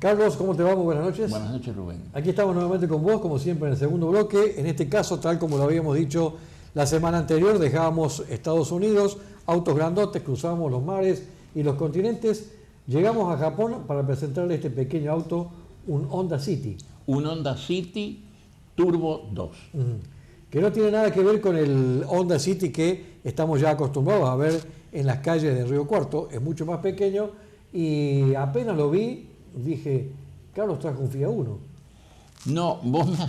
Carlos, ¿cómo te va? Muy buenas noches. Buenas noches, Rubén. Aquí estamos nuevamente con vos, como siempre, en el segundo bloque. En este caso, tal como lo habíamos dicho la semana anterior, dejábamos Estados Unidos, autos grandotes, cruzamos los mares y los continentes. Llegamos a Japón para presentarle este pequeño auto, un Honda City. Un Honda City Turbo 2. Que no tiene nada que ver con el Honda City que estamos ya acostumbrados a ver en las calles de Río Cuarto. Es mucho más pequeño y apenas lo vi, dije, Carlos trajo un Fiat Uno. No, vos me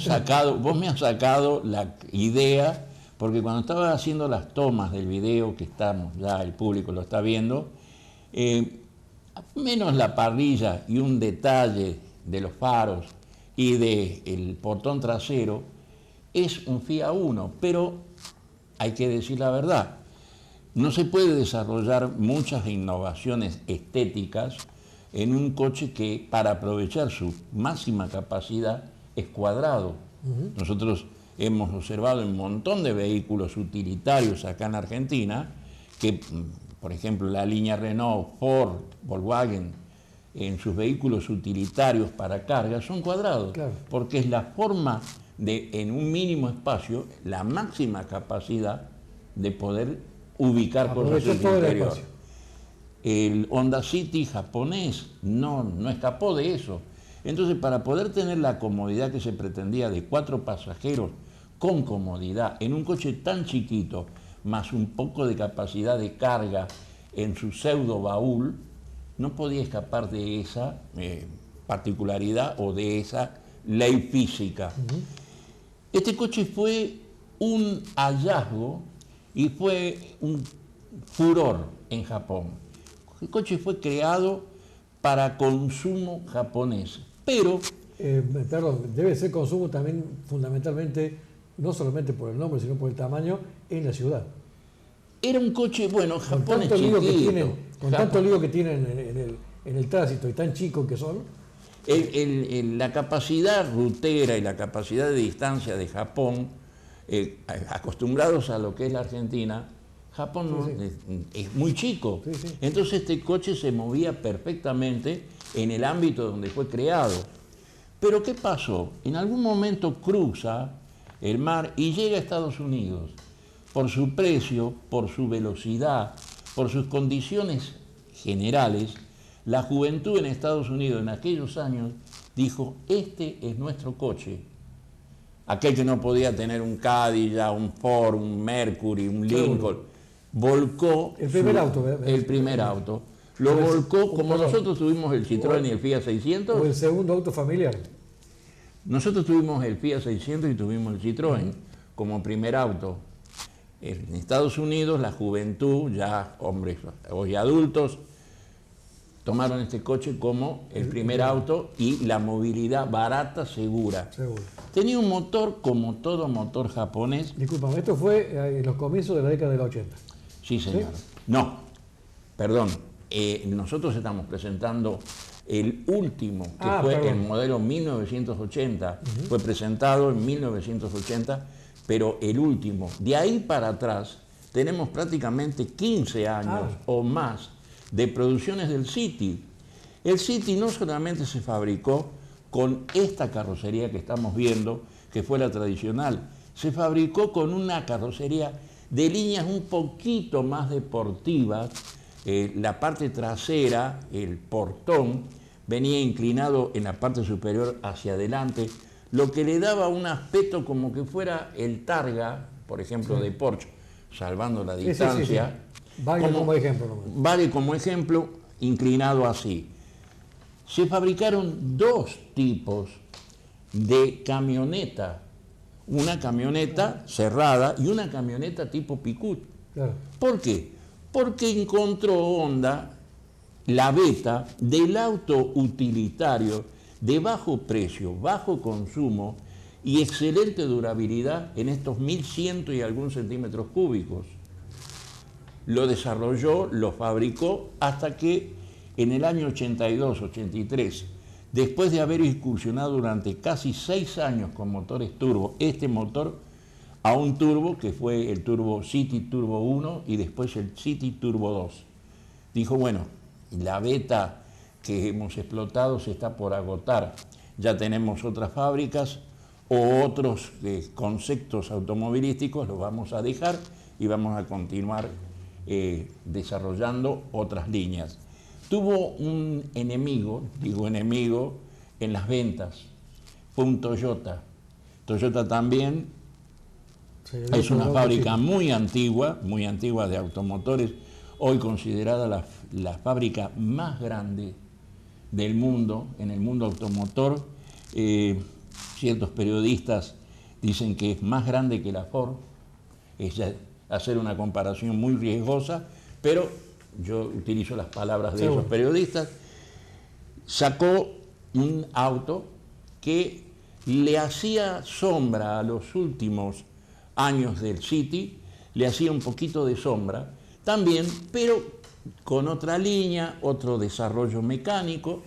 has sacado la idea, porque cuando estaba haciendo las tomas del video que estamos, ya el público lo está viendo, menos la parrilla y un detalle de los faros y del portón trasero, es un Fiat Uno, pero hay que decir la verdad, no se puede desarrollar muchas innovaciones estéticas en un coche que, para aprovechar su máxima capacidad, es cuadrado. Nosotros hemos observado un montón de vehículos utilitarios acá en Argentina, que, por ejemplo, la línea Renault, Ford, Volkswagen, en sus vehículos utilitarios para carga son cuadrados, claro, porque es la forma de, en un mínimo espacio, la máxima capacidad de poder ubicar cosas en el interior. El Honda City japonés no escapó de eso. Entonces, para poder tener la comodidad que se pretendía de 4 pasajeros con comodidad en un coche tan chiquito, más un poco de capacidad de carga en su pseudo baúl, no podía escapar de esa particularidad o de esa ley física. Este coche fue un hallazgo y fue un furor en Japón. El coche fue creado para consumo japonés, pero... perdón, debe ser consumo también fundamentalmente, no solamente por el nombre, sino por el tamaño en la ciudad. Era un coche, bueno, Japón es chiquito. Con tanto lío que tienen en el tránsito y tan chico que son. La capacidad rutera y la capacidad de distancia de Japón, acostumbrados a lo que es la Argentina, Japón es muy chico. Entonces este coche se movía perfectamente en el ámbito donde fue creado. Pero ¿qué pasó? En algún momento cruza el mar y llega a Estados Unidos. Por su precio, por su velocidad, por sus condiciones generales, la juventud en Estados Unidos en aquellos años dijo, este es nuestro coche. Aquel que no podía tener un Cadillac, un Ford, un Mercury, un Lincoln, volcó el primer auto. Lo volcó como nosotros tuvimos el Citroën y el Fiat 600. O el segundo auto familiar. Nosotros tuvimos el Fiat 600 y tuvimos el Citroën como primer auto. En Estados Unidos la juventud, ya hombres hoy adultos, tomaron este coche como el primer auto y la movilidad barata, segura. Tenía un motor como todo motor japonés. Disculpame, esto fue en los comienzos de la década del 80. Sí, señor. ¿Sí? No, perdón. Nosotros estamos presentando el último, que fue el modelo 1980. Fue presentado en 1980, pero el último. De ahí para atrás tenemos prácticamente 15 años o más de producciones del City. El City no solamente se fabricó con esta carrocería que estamos viendo, que fue la tradicional, se fabricó con una carrocería de líneas un poquito más deportivas. La parte trasera, el portón, venía inclinado en la parte superior hacia adelante, lo que le daba un aspecto como que fuera el Targa, por ejemplo, de Porsche, salvando la distancia. Vale como ejemplo. Vale como ejemplo, inclinado así. Se fabricaron 2 tipos de camioneta. Una camioneta cerrada y una camioneta tipo Picut. ¿Por qué? Porque encontró Honda la beta del auto utilitario de bajo precio, bajo consumo y excelente durabilidad en estos 1100 y algún centímetros cúbicos. Lo desarrolló, lo fabricó hasta que en el año 82-83, después de haber incursionado durante casi 6 años con motores turbo, este motor a un turbo que fue el Turbo City Turbo 1 y después el City Turbo 2. Dijo, bueno, la beta que hemos explotado se está por agotar. Ya tenemos otras fábricas o otros conceptos automovilísticos, los vamos a dejar y vamos a continuar desarrollando otras líneas. Tuvo un enemigo, digo enemigo, en las ventas, fue un Toyota. Toyota también es una fábrica muy antigua de automotores, hoy considerada la fábrica más grande del mundo, en el mundo automotor. Ciertos periodistas dicen que es más grande que la Ford, es hacer una comparación muy riesgosa, pero yo utilizo las palabras de esos periodistas. Sacó un auto que le hacía sombra a los últimos años del City, le hacía un poquito de sombra también, pero con otra línea, otro desarrollo mecánico.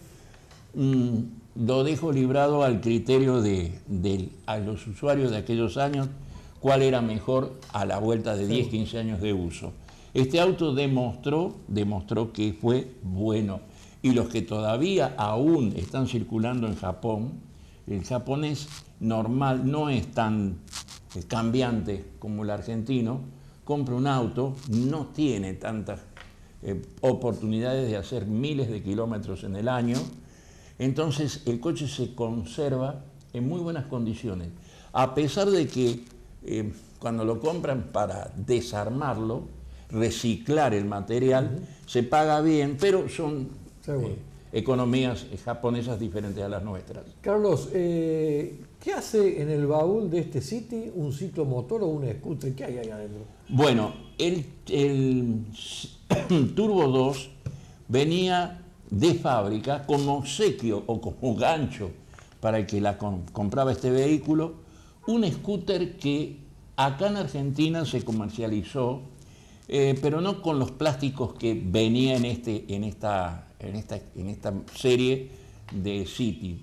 Lo dejo librado al criterio a los usuarios de aquellos años, cuál era mejor a la vuelta de 10, 15 años de uso. Este auto demostró que fue bueno, y los que todavía aún están circulando en Japón, el japonés normal no es tan cambiante como el argentino, compra un auto, no tiene tantas oportunidades de hacer miles de kilómetros en el año, entonces el coche se conserva en muy buenas condiciones, a pesar de que cuando lo compran para desarmarlo, reciclar el material, se paga bien, pero son economías japonesas diferentes a las nuestras. Carlos, ¿qué hace en el baúl de este City un ciclomotor o un scooter? ¿Qué hay ahí adentro? Bueno, el Turbo 2 venía de fábrica como obsequio o como gancho para el que compraba este vehículo, un scooter que acá en Argentina se comercializó, pero no con los plásticos que venía en esta serie de City.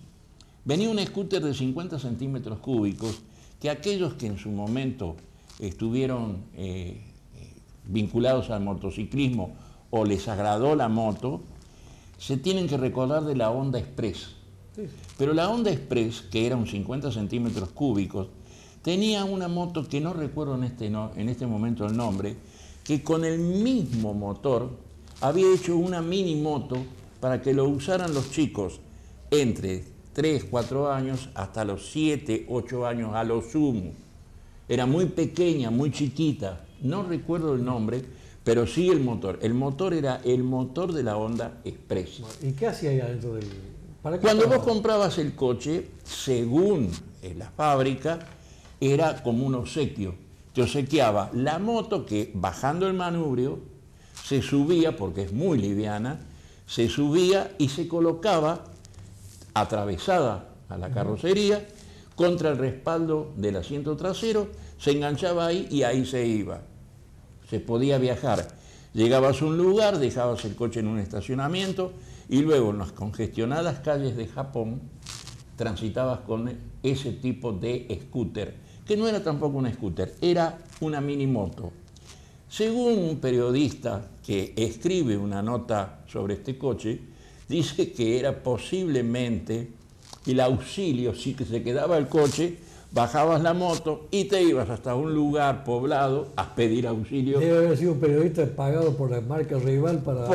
Venía un scooter de 50 centímetros cúbicos que aquellos que en su momento estuvieron vinculados al motociclismo o les agradó la moto, se tienen que recordar de la Honda Express. Pero la Honda Express, que era un 50 centímetros cúbicos, tenía una moto que no recuerdo en este momento el nombre, que con el mismo motor había hecho una mini moto para que lo usaran los chicos entre 3, 4 años hasta los 7, 8 años a lo sumo. Era muy pequeña, muy chiquita, no recuerdo el nombre, pero sí el motor. El motor era el motor de la Honda Express. ¿Y qué hacía ahí adentro del...? Cuando vos comprabas el coche, según la fábrica, era como un obsequio. Te obsequiaba la moto que, bajando el manubrio, se subía, porque es muy liviana, se subía y se colocaba atravesada a la carrocería contra el respaldo del asiento trasero, se enganchaba ahí y ahí se iba. Se podía viajar. Llegabas a un lugar, dejabas el coche en un estacionamiento y luego en las congestionadas calles de Japón transitabas con ese tipo de scooter, que no era tampoco un scooter, era una mini moto. Según un periodista que escribe una nota sobre este coche, dice que era posiblemente el auxilio, si se quedaba el coche, bajabas la moto y te ibas hasta un lugar poblado a pedir auxilio. Debe haber sido un periodista pagado por la marca rival para...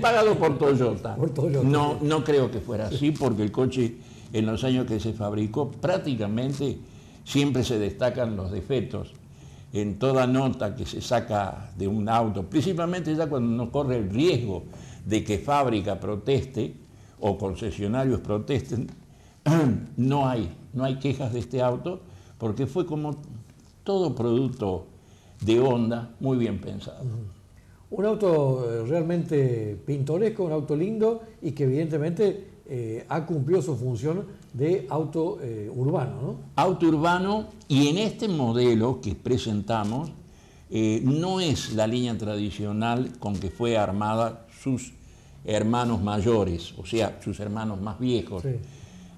Pagado por Toyota. Por Toyota. No creo que fuera así, porque el coche en los años que se fabricó prácticamente siempre se destacan los defectos. En toda nota que se saca de un auto, principalmente ya cuando no corre el riesgo de que fábrica proteste o concesionarios protesten, no hay quejas de este auto, porque fue como todo producto de Honda muy bien pensado. Un auto realmente pintoresco, un auto lindo y que evidentemente ha cumplido su función de auto urbano, ¿no? Auto urbano, y en este modelo que presentamos no es la línea tradicional con que fue armada sus hermanos mayores, o sea, sus hermanos más viejos. Sí.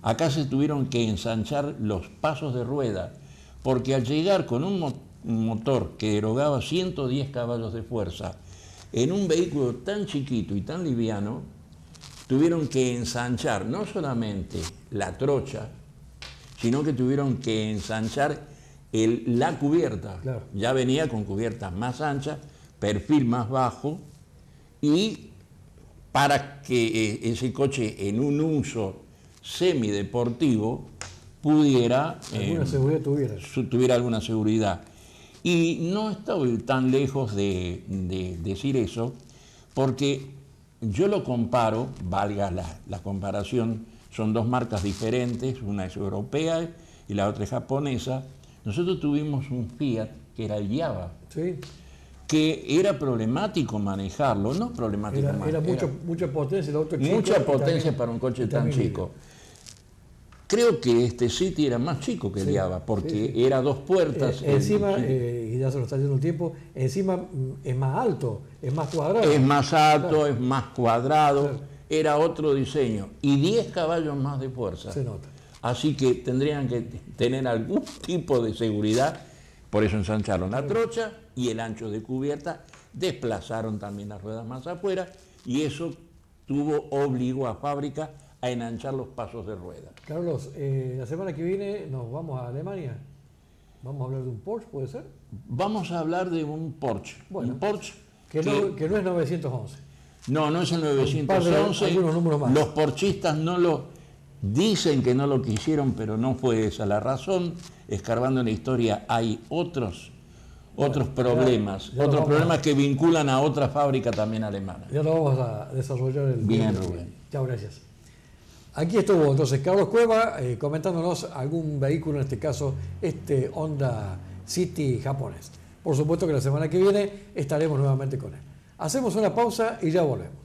Acá se tuvieron que ensanchar los pasos de rueda, porque al llegar con un motor que erogaba 110 caballos de fuerza en un vehículo tan chiquito y tan liviano, tuvieron que ensanchar no solamente la trocha, sino que tuvieron que ensanchar la cubierta. Claro. Ya venía con cubiertas más anchas, perfil más bajo, y para que ese coche en un uso semideportivo pudiera Alguna seguridad tuviera alguna seguridad. Y no estoy tan lejos de decir eso, porque yo lo comparo, valga la comparación, son dos marcas diferentes, una es europea y la otra es japonesa. Nosotros tuvimos un Fiat que era el Java, ¿sí? que era problemático manejarlo, no problemático Era mucha potencia, el auto chico, mucha potencia para un coche tan chico. Creo que este City era más chico que el Java, porque era dos puertas. Encima, y ya se lo está yendo el tiempo, encima es más alto, es más cuadrado. Es más alto, claro. es más cuadrado, Claro. era otro diseño y 10 caballos más de fuerza. Se nota. Así que tendrían que tener algún tipo de seguridad, por eso ensancharon la trocha y el ancho de cubierta, desplazaron también las ruedas más afuera y eso obligó a fábrica a enanchar los pasos de rueda. Carlos, la semana que viene nos vamos a Alemania. ¿Vamos a hablar de un Porsche, puede ser? Vamos a hablar de un Porsche. Bueno, un Porsche que no es 911. No es el Un par de 911. algunos números más. Los porchistas dicen que no lo quisieron, pero no fue esa la razón. Escarbando en la historia hay otros problemas, otros problemas que vinculan a otra fábrica también alemana. Ya lo vamos a desarrollar el Bien, día. Rubén. Chao, gracias. Aquí estuvo entonces Carlos Cueva comentándonos algún vehículo, en este caso este Honda City japonés. Por supuesto que la semana que viene estaremos nuevamente con él. Hacemos una pausa y ya volvemos.